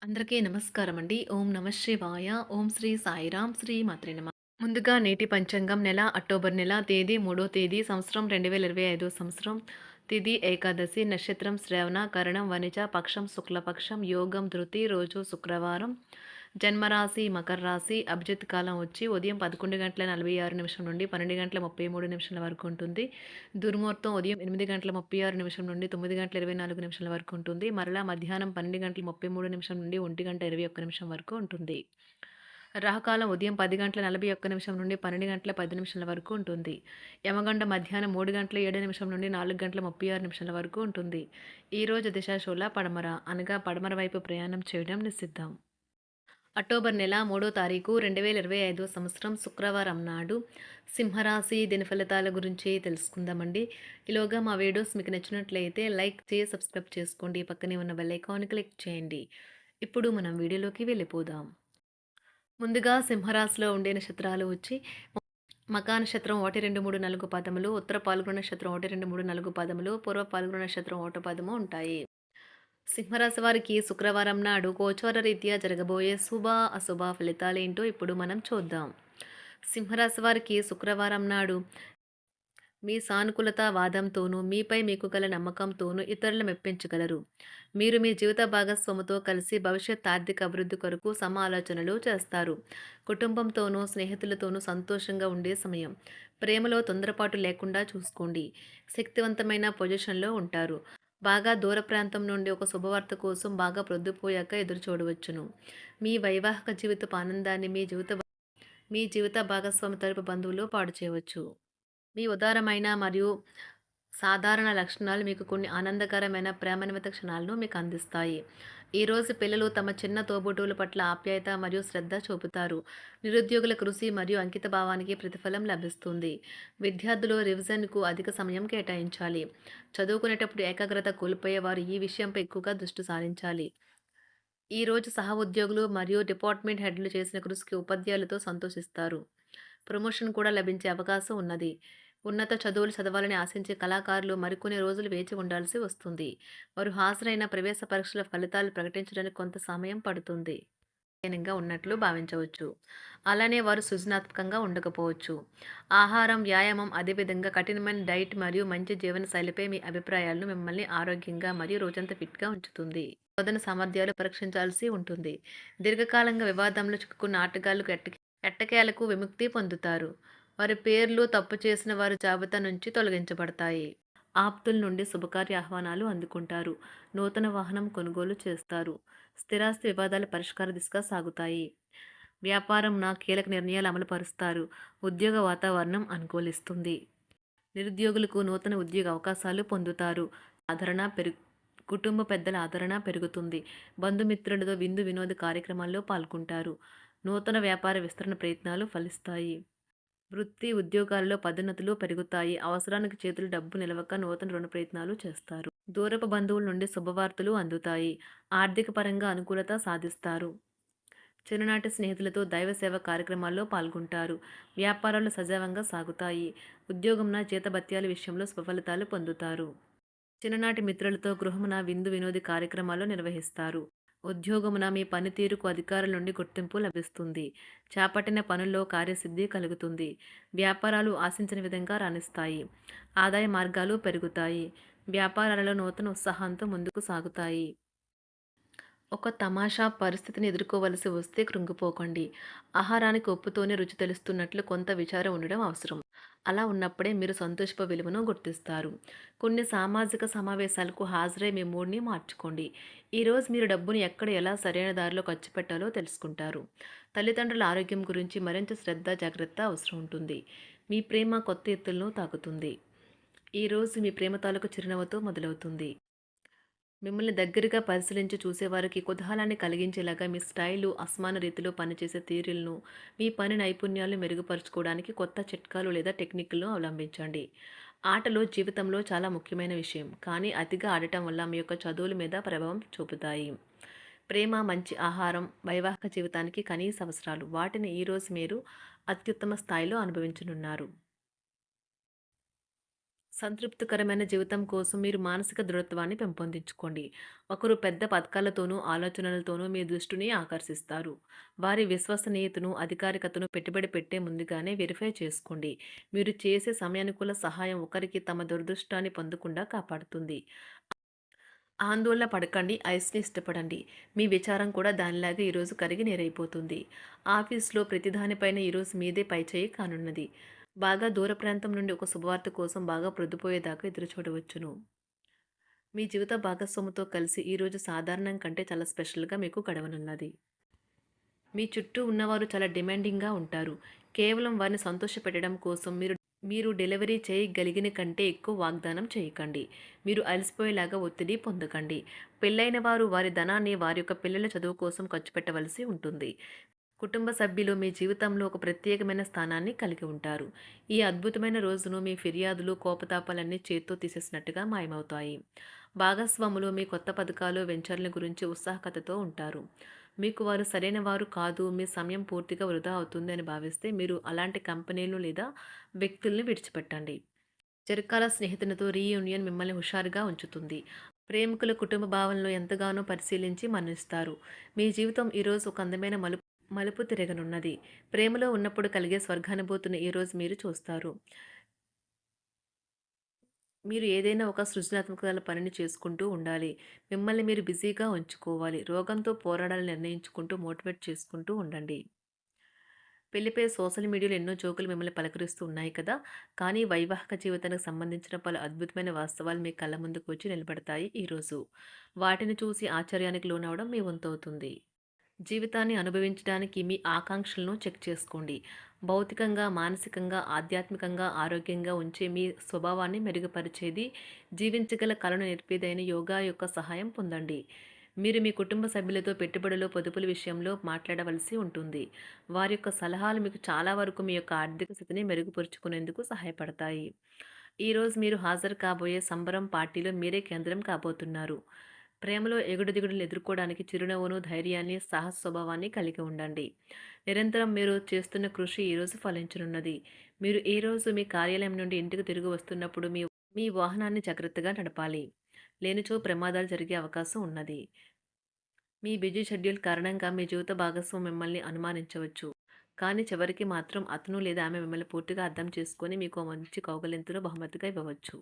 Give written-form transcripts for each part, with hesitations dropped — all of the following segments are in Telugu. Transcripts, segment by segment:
అందరికీ నమస్కారం అండి. ఓం నమ శివాయ. ఓం శ్రీ సాయిరాం. శ్రీ మాత్రే నమః. ముందుగా నేటి పంచాంగం నెల అక్టోబర్ నెల తేదీ 3వ తేదీ సంవత్సరం 2025 సంవత్సరం. తిథి ఏకాదశి, నక్షత్రం శ్రవణ, కరణం వనిజ, పక్షం శుక్లపక్షం, యోగం ధృతి, రోజు శుక్రవారం. జన్మరాశి మకర రాశి. అభిజిత్ కాలం వచ్చి ఉదయం 11:46 నుండి 12:33 వరకు ఉంటుంది. దుర్ముహూర్తం ఉదయం 8:36 నుండి 9:24 వరకు ఉంటుంది. మరలా మధ్యాహ్నం 12:33 నుండి 1:21 వరకు ఉంటుంది. రాహుకాలం ఉదయం 10:41 నుండి 12:10 వరకు ఉంటుంది. యమగండ మధ్యాహ్నం 3:07 నుండి 4:36 వరకు ఉంటుంది. ఈరోజు దిశాశూల పడమర, అనగా పడమర వైపు ప్రయాణం చేయడం నిషిద్ధం. అక్టోబర్ నెల 3వ తారీఖు 2025 సంవత్సరం శుక్రవారం నాడు సింహరాశి దినఫలితాల గురించి తెలుసుకుందామండి. ఈలోగా మా వీడియోస్ మీకు నచ్చినట్లయితే లైక్ చేసి సబ్స్క్రైబ్ చేసుకోండి. పక్కనే ఉన్న బెల్ ఐకాన్ క్లిక్ చేయండి. ఇప్పుడు మనం వీడియోలోకి వెళ్ళిపోదాం. ముందుగా సింహరాశిలో ఉండే నక్షత్రాలు వచ్చి మకా నక్షత్రం 1, 2, 3, 4 పాదములు, ఉత్తర పాల్గొన నక్షత్రం 1, 2, 3, 4 పాదములు, పూర్వ పాల్గొన నక్షత్రం 1 పాదము ఉంటాయి. సింహరాశి వారికి శుక్రవారం నాడు గోచార రీత్యా జరగబోయే శుభ అశుభ ఫలితాలేంటో ఇప్పుడు మనం చూద్దాం. సింహరాశి వారికి శుక్రవారం నాడు మీ సానుకూలత వాదంతోనూ మీపై మీకు గల నమ్మకంతోనూ ఇతరులను మెప్పించగలరు. మీరు మీ జీవిత భాగస్వామితో కలిసి భవిష్యత్ ఆర్థిక అభివృద్ధి కొరకు సమాలోచనలు చేస్తారు. కుటుంబంతోనూ స్నేహితులతోనూ సంతోషంగా ఉండే సమయం. ప్రేమలో తొందరపాటు లేకుండా చూసుకోండి. శక్తివంతమైన పొజిషన్లో ఉంటారు. బాగా దూర ప్రాంతం నుండి ఒక శుభవార్త కోసం బాగా ప్రొద్దుపోయాక ఎదురు చూడవచ్చును. మీ వైవాహిక జీవితపు ఆనందాన్ని మీ జీవిత భాగస్వామి తరపు బంధువులు పాడు చేయవచ్చు. మీ ఉదారమైన మరియు సాధారణ లక్షణాలు మీకు కొన్ని ఆనందకరమైన ప్రేమాన్విత క్షణాలను మీకు అందిస్తాయి. ఈరోజు పిల్లలు తమ చిన్న తోబుట్టువుల పట్ల ఆప్యాయత మరియు శ్రద్ధ చూపుతారు. నిరుద్యోగుల కృషి మరియు అంకిత భావానికి ప్రతిఫలం లభిస్తుంది. విద్యార్థులు రివిజన్కు అధిక సమయం కేటాయించాలి. చదువుకునేటప్పుడు ఏకాగ్రత కోల్పోయేవారు ఈ విషయంపై ఎక్కువగా దృష్టి సారించాలి. ఈరోజు సహ ఉద్యోగులు మరియు డిపార్ట్మెంట్ హెడ్లు చేసిన కృషికి ఉపాధ్యాయులతో సంతోషిస్తారు. ప్రమోషన్ కూడా లభించే అవకాశం ఉన్నది. ఉన్నత చదువులు చదవాలని ఆశించే కళాకారులు మరికొన్ని రోజులు వేచి ఉండాల్సి వస్తుంది. వారు హాజరైన ప్రవేశ పరీక్షల ఫలితాలు ప్రకటించడానికి కొంత సమయం పడుతుంది. బలహీనంగా ఉన్నట్లు భావించవచ్చు. అలానే వారు సృజనాత్మకంగా ఉండకపోవచ్చు. ఆహారం, వ్యాయామం, అదేవిధంగా కఠినమైన డైట్ మరియు మంచి జీవన శైలిపై మీ అభిప్రాయాలను మిమ్మల్ని ఆరోగ్యంగా మరియు రోజంతా ఫిట్గా ఉంచుతుంది. బోధన సామర్థ్యాలు పరీక్షించాల్సి ఉంటుంది. దీర్ఘకాలంగా వివాదంలో చిక్కుకున్న ఆటగాళ్లకు ఎట్టకేలకు విముక్తి పొందుతారు. వారి పేర్లు తప్పు చేసిన వారి జాబితా నుంచి తొలగించబడతాయి. ఆప్తుల నుండి శుభకార్య ఆహ్వానాలు అందుకుంటారు. నూతన వాహనం కొనుగోలు చేస్తారు. స్థిరాస్తి వివాదాల పరిష్కార దిశగా సాగుతాయి. వ్యాపారం కీలక నిర్ణయాలు అమలు పరుస్తారు. ఉద్యోగ వాతావరణం అనుకూలిస్తుంది. నిరుద్యోగులకు నూతన ఉద్యోగ అవకాశాలు పొందుతారు. ఆదరణ కుటుంబ పెద్దల ఆదరణ పెరుగుతుంది. బంధుమిత్రులతో విందు వినోద కార్యక్రమాల్లో పాల్గొంటారు. నూతన వ్యాపార విస్తరణ ప్రయత్నాలు ఫలిస్తాయి. వృత్తి ఉద్యోగాల్లో పదోన్నతులు పెరుగుతాయి. అవసరానికి చేతులు డబ్బు నిలవక నూతన రుణ ప్రయత్నాలు చేస్తారు. దూరపు బంధువుల నుండి శుభవార్తలు అందుతాయి. ఆర్థిక పరంగా అనుకూలత సాధిస్తారు. చిన్ననాటి స్నేహితులతో దైవ సేవ కార్యక్రమాల్లో పాల్గొంటారు. వ్యాపారాలు సజావంగా సాగుతాయి. ఉద్యోగంన జీతభత్యాల విషయంలో శుభఫలితాలు పొందుతారు. చిన్ననాటి మిత్రులతో గృహమున విందు వినోది కార్యక్రమాలు నిర్వహిస్తారు. ఉద్యోగమున మీ పనితీరుకు అధికారుల నుండి గుర్తింపు లభిస్తుంది. చేపట్టిన పనుల్లో కార్యసిద్ధి కలుగుతుంది. వ్యాపారాలు ఆశించిన విధంగా రాణిస్తాయి. ఆదాయ మార్గాలు పెరుగుతాయి. వ్యాపారాలలో నూతన ఉత్సాహంతో ముందుకు సాగుతాయి. ఒక తమాషా పరిస్థితిని ఎదుర్కోవలసి వస్తే కృంగిపోకండి. ఆహారానికి ఉప్పుతోనే రుచి తెలుస్తున్నట్లు కొంత విచారం ఉండడం అవసరం. అలా ఉన్నప్పుడే మీరు సంతోషపు విలువను గుర్తిస్తారు. కొన్ని సామాజిక సమావేశాలకు హాజరై మీ మూడ్ని మార్చుకోండి. ఈరోజు మీరు డబ్బును ఎక్కడ ఎలా సరైన దారిలో ఖర్చు పెట్టాలో తెలుసుకుంటారు. తల్లిదండ్రుల ఆరోగ్యం గురించి మరింత శ్రద్ధ జాగ్రత్త అవసరం ఉంటుంది. మీ ప్రేమ కొత్త ఎత్తులను తాకుతుంది. ఈరోజు మీ ప్రేమ తాలూకు చిరునవ్వుతో మొదలవుతుంది. మిమ్మల్ని దగ్గరగా పరిశీలించి చూసేవారికి కుతూహలాన్ని కలిగించేలాగా మీ స్టైలు, అసమాన రీతిలో పనిచేసే తీరులను, మీ పని నైపుణ్యాలను మెరుగుపరుచుకోవడానికి కొత్త చిట్కాలు లేదా టెక్నిక్లను అవలంబించండి. ఆటలు జీవితంలో చాలా ముఖ్యమైన విషయం, కానీ అతిగా ఆడటం వల్ల మీ యొక్క చదువుల మీద ప్రభావం చూపుతాయి. ప్రేమ, మంచి ఆహారం, వైవాహిక జీవితానికి కనీస అవసరాలు. వాటిని ఈరోజు మీరు అత్యుత్తమ స్థాయిలో అనుభవించనున్నారు. సంతృప్తికరమైన జీవితం కోసం మీరు మానసిక దృఢత్వాన్ని పెంపొందించుకోండి. ఒకరు పెద్ద పథకాలతోనూ, ఆలోచనలతోనూ మీ దృష్టిని ఆకర్షిస్తారు. వారి విశ్వసనీయతను, అధికారికతను పెట్టుబడి పెట్టే ముందుగానే వెరిఫై చేసుకోండి. మీరు చేసే సమయానుకూల సహాయం ఒకరికి తమ దురదృష్టాన్ని పొందకుండా కాపాడుతుంది. ఆందోళన పడకండి, ఐస్‌ని ఇష్టపడండి. మీ విచారం కూడా దానిలాగే ఈరోజు కరిగి నీరైపోతుంది. ఆఫీస్‌లో ప్రతి దానిపైన ఈరోజు మీదే పైచేయి కానున్నది. బాగా దూర ప్రాంతం నుండి ఒక శుభవార్త కోసం బాగా ప్రొద్దుపోయేదాకా ఎదురుచూడవచ్చును. మీ జీవిత భాగస్వామితో కలిసి ఈరోజు సాధారణం కంటే చాలా స్పెషల్‌గా మీకు గడవనున్నది. మీ చుట్టూ ఉన్నవారు చాలా డిమాండింగ్‌గా ఉంటారు. కేవలం వారిని సంతోషపెట్టడం కోసం మీరు డెలివరీ చేయగలిగిన కంటే ఎక్కువ వాగ్దానం చేయకండి. మీరు అలసిపోయేలాగా ఒత్తిడి పొందకండి. పెళ్లైన వారు వారి ధనాన్ని వారి యొక్క పిల్లల చదువు కోసం ఖర్చు పెట్టవలసి ఉంటుంది. కుటుంబ సభ్యులు మీ జీవితంలో ఒక ప్రత్యేకమైన స్థానాన్ని కలిగి ఉంటారు. ఈ అద్భుతమైన రోజును మీ ఫిర్యాదులు, కోపతాపాలన్నీ చేత్తో తీసేసినట్టుగా మాయమవుతాయి. భాగస్వాములు మీ కొత్త పథకాలు, వెంచర్ల గురించి ఉత్సాహకతతో ఉంటారు. మీకు వారు సరైన వారు కాదు, మీ సమయం పూర్తిగా వృధా అవుతుంది అని భావిస్తే మీరు అలాంటి కంపెనీలు లేదా వ్యక్తుల్ని విడిచిపెట్టండి. చిరకాల స్నేహితునితో రీయూనియన్ మిమ్మల్ని హుషారుగా ఉంచుతుంది. ప్రేమికుల కుటుంబ భావనలు ఎంతగానో పరిశీలించి మన్నిస్తారు. మీ జీవితం ఈరోజు ఒక అందమైన మలుపు తిరగనున్నది. ప్రేమలో ఉన్నప్పుడు కలిగే స్వర్గానుభూతిని ఈరోజు మీరు చూస్తారు. మీరు ఏదైనా ఒక సృజనాత్మకతల పనిని చేసుకుంటూ ఉండాలి. మిమ్మల్ని మీరు బిజీగా ఉంచుకోవాలి. రోగంతో పోరాడాలని నిర్ణయించుకుంటూ మోటివేట్ చేసుకుంటూ ఉండండి. పెళ్లిపై సోషల్ మీడియాలో ఎన్నో జోకులు మిమ్మల్ని పలకరిస్తూ ఉన్నాయి కదా! కానీ వైవాహిక జీవితానికి సంబంధించిన పలు అద్భుతమైన వాస్తవాలు మీ కళ్ళ ముందుకు వచ్చి నిలబడతాయి ఈరోజు. వాటిని చూసి ఆశ్చర్యానికి లోనవ్వడం మీ వంతవుతుంది. జీవితాన్ని అనుభవించడానికి మీ ఆకాంక్షలను చెక్ చేసుకోండి. భౌతికంగా, మానసికంగా, ఆధ్యాత్మికంగా ఆరోగ్యంగా ఉంచే మీ స్వభావాన్ని మెరుగుపరిచేది, జీవించగల కళను నేర్పేదైన యోగా యొక్క సహాయం పొందండి. మీరు మీ కుటుంబ సభ్యులతో పెట్టుబడులు, పొదుపుల విషయంలో మాట్లాడవలసి ఉంటుంది. వారి యొక్క సలహాలు మీకు చాలా వరకు మీ యొక్క ఆర్థిక స్థితిని మెరుగుపరుచుకునేందుకు సహాయపడతాయి. ఈరోజు మీరు హాజరు కాబోయే సంబరం పార్టీలో మీరే కేంద్రం కాబోతున్నారు. ప్రేమలో ఎగుడుదిగుడులు ఎదుర్కోవడానికి చిరునవ్వును, ధైర్యాన్ని, సాహస స్వభావాన్ని కలిగి ఉండండి. నిరంతరం మీరు చేస్తున్న కృషి ఈరోజు ఫలించనున్నది. మీరు ఈరోజు మీ కార్యాలయం నుండి ఇంటికి తిరిగి వస్తున్నప్పుడు మీ మీ వాహనాన్ని జాగ్రత్తగా నడపాలి. లేనిచో ప్రమాదాలు జరిగే అవకాశం ఉన్నది. మీ బిజీ షెడ్యూల్ కారణంగా మీ జీవిత భాగస్వామి మిమ్మల్ని అనుమానించవచ్చు. కానీ చివరికి మాత్రం అతను లేదా ఆమె మిమ్మల్ని పూర్తిగా అర్థం చేసుకొని మీకు ఓ మంచి కౌగిలింతను బహుమతిగా ఇవ్వవచ్చు.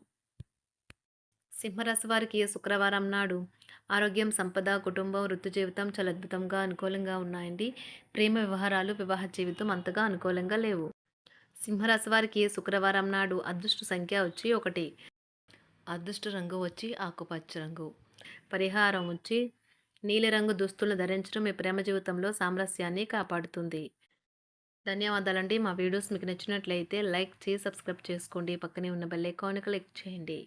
సింహరాశి వారికి శుక్రవారం నాడు ఆరోగ్యం, సంపద, కుటుంబం, వృత్తి జీవితం చాలా అద్భుతంగా అనుకూలంగా ఉన్నాయండి. ప్రేమ వ్యవహారాలు, వివాహ జీవితం అంతగా అనుకూలంగా లేవు. సింహరాశి వారికి శుక్రవారం నాడు అదృష్ట సంఖ్య వచ్చి 1. అదృష్ట రంగు వచ్చి ఆకుపచ్చ రంగు. పరిహారం వచ్చి నీలిరంగు దుస్తులను ధరించడం మీ ప్రేమ జీవితంలో సామరస్యాన్ని కాపాడుతుంది. ధన్యవాదాలండి. మా వీడియోస్ మీకు నచ్చినట్లయితే లైక్ చేసి సబ్స్క్రైబ్ చేసుకోండి. పక్కనే ఉన్న బెల్ ఐకాన్ క్లిక్ చేయండి.